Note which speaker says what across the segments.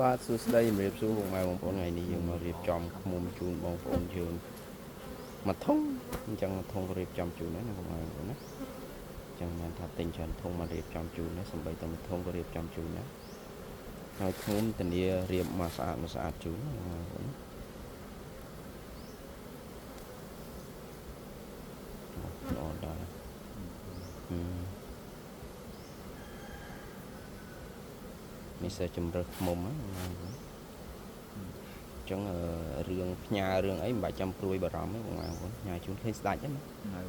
Speaker 1: បាទសួស្តីជំរាបសួរបងប្អូនថ្ងៃនេះយើងមករៀបចំឃ្មុំជូនបងប្អូនយើងមួយធុងអញ្ចឹងមួយធុងរៀបចំជូនហើយណាបងប្អូនណាអញ្ចឹងមិនថាទិញច្រើនធុងមករៀបចំជូនណាសំបីតែមួយធុងក៏រៀបចំជូនដែរហើយឃ្មុំធានារៀបមកស្អាតជូនណាបងប្អូនល្អដែរនេះsẽជំរើសឃ្មុំណាបងប្អូនអញ្ចឹងរឿងផ្ញើរឿងអីមិនបាច់ចាំព្រួយបារម្ភទេបងប្អូនញ៉ាជូនឃើញស្ដាច់ហ្នឹងណាល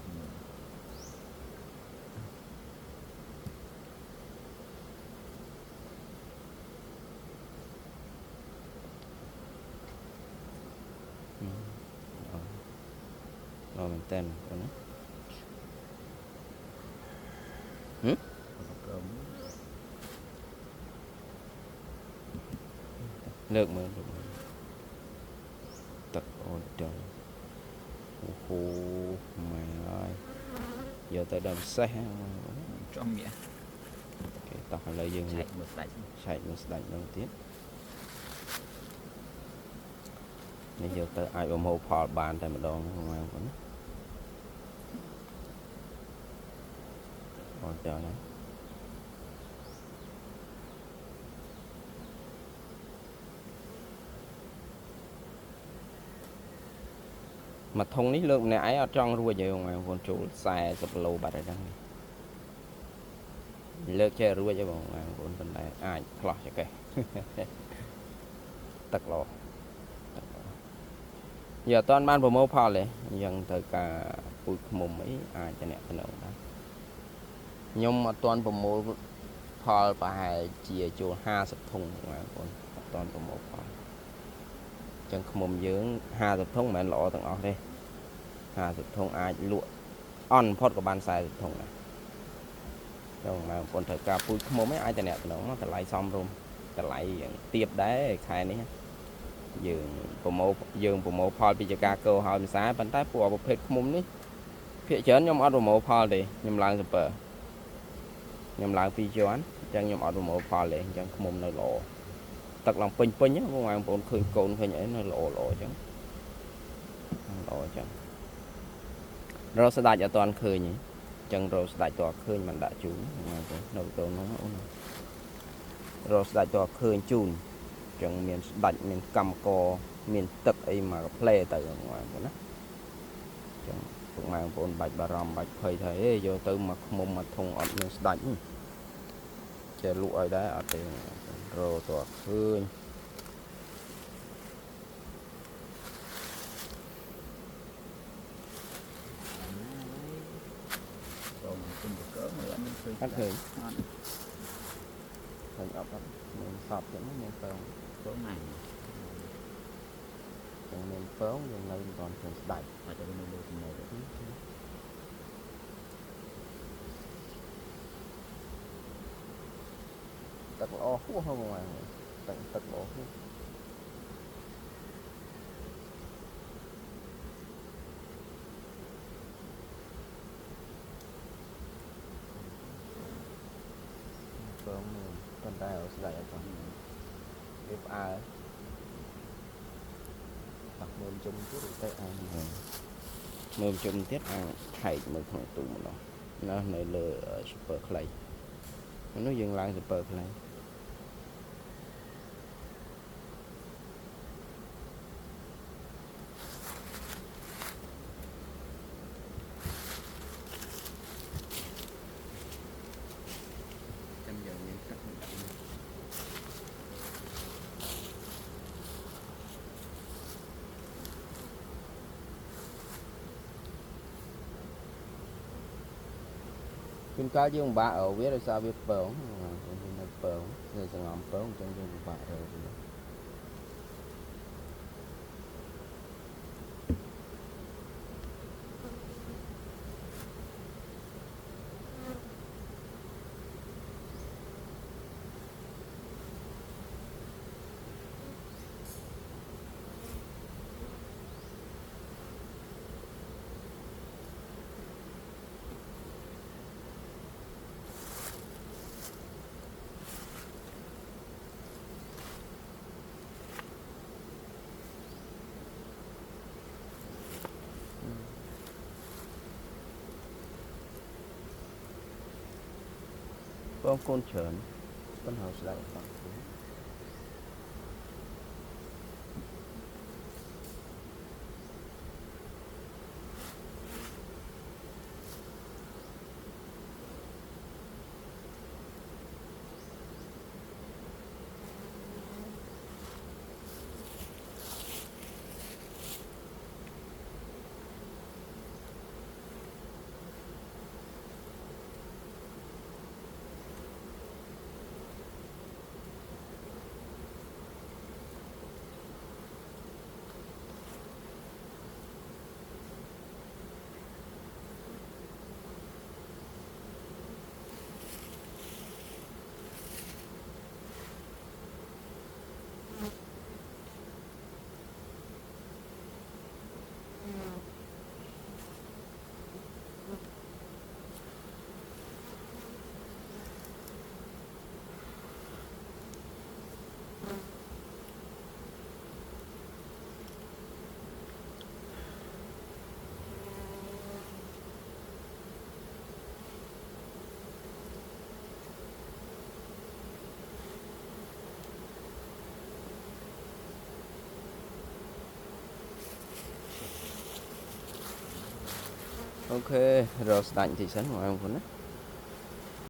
Speaker 1: ្អមែនតើបងណាលើកមើលទឹកអូដឺអូហូម៉ែអើយយកទៅដល់ពិសេស
Speaker 2: ចំមាស
Speaker 1: គេតោះឥឡូវយើងឆែកមើលស្ដាច់នឹងទៀតនេះយកទៅអាចបំហូរផលបានតែម្ដងហ្នឹងបងប្អូនអូចាណាមួយធុងនេះលើកម្នាក់ឯងអត់ចង់រួចទេបងប្អូនចូល40គីឡូបាត់ហើយហ្នឹងលើកចេះរួចទេបងប្អូនប៉ុន្តែអាចឆ្លោះចកេះទឹកល្អយកអត់ទាន់បានប្រមូលផលទេអញ្ចឹងត្រូវការពូជឃ្មុំអីអាចតំណដែរខ្ញុំអត់ទាន់ប្រមូលផលប្រហែលជាចូល50ធុងបងប្អូនអត់ទាន់ប្រមូលផលអញ្ចឹងឃ្មុំយើង50ធុងមិនមែនល្អទាំងអស់ទេ50ធុងអាចលក់អន់ផុតក៏បាន40ធុងដែរបងប្អូនត្រូវការពូជឃ្មុំឯងអាចតំណមកតម្លៃសមរម្យតម្លៃយ៉ាងទាបដែរខែនេះយើងប្រមូលផលពីចការកោហើយមិនសារប៉ុន្តែពួកប្រភេទឃ្មុំនេះភាគច្រើនខ្ញុំអត់ប្រមូលផលទេខ្ញុំឡើងស៊ឺពើខ្ញុំឡើង2ជាន់អញ្ចឹងខ្ញុំអត់ប្រមូលផលទេអញ្ចឹងឃ្មុំនៅល្អទឹកឡើងពេញហ្នឹងបងប្អូនឃើញកូនឃើញអីនៅល្អអញ្ចឹងល្អអញ្ចឹងរកស្ដាច់អត់ទាន់ឃើញទេអញ្ចឹងរកស្ដាច់តើឃើញមិនដាក់ជូនបងប្អូននៅកូននោះអូនរកស្ដាច់តើឃើញជូនចឹងមានស្ដាច់មានកម្មកមានទឹកអីមកផ្លែទៅបងប្អូនណាចឹងពុកម៉ែបងប្អូនបាច់បារម្ភបាច់ភ័យថាយកទៅមកឃ្មុំមកធុងអត់មានស្ដាច់ចេះលក់ឲ្យដែរអត់ទេរកតើឃើញអត់ឃើញឃើញអត់មានសពចឹងមានពងណាចឹងមានពងយើងនៅមិនទាន់ឃើញស្ដាច់អាចទៅនៅលើចំណុចទឹកល្អហួសហ្នឹងបងទឹកល្អហួសពងប៉ុន្តែស្ដាច់អត់ទេវាផ្អើលបាក់មើលជុំទៀតទៅអាមើលជុំទៀតអាខែកមើលក្នុងទូម្ដងណានៅលើស៊ុពើខ្លីនោះយើងឡើងស៊ុពើខ្លីចាំយើងមានទឹកជួនកាលយើងពិបាកវាដោយសារវាពងនៅពងនៅសង្ងំពងអញ្ចឹងយើងពិបាករកវា បងកូនច្រើនប៉ុន្តែស្ដាប់អត់អូខេរកស្ដាច់បន្តិចសិនបងប្អូនណា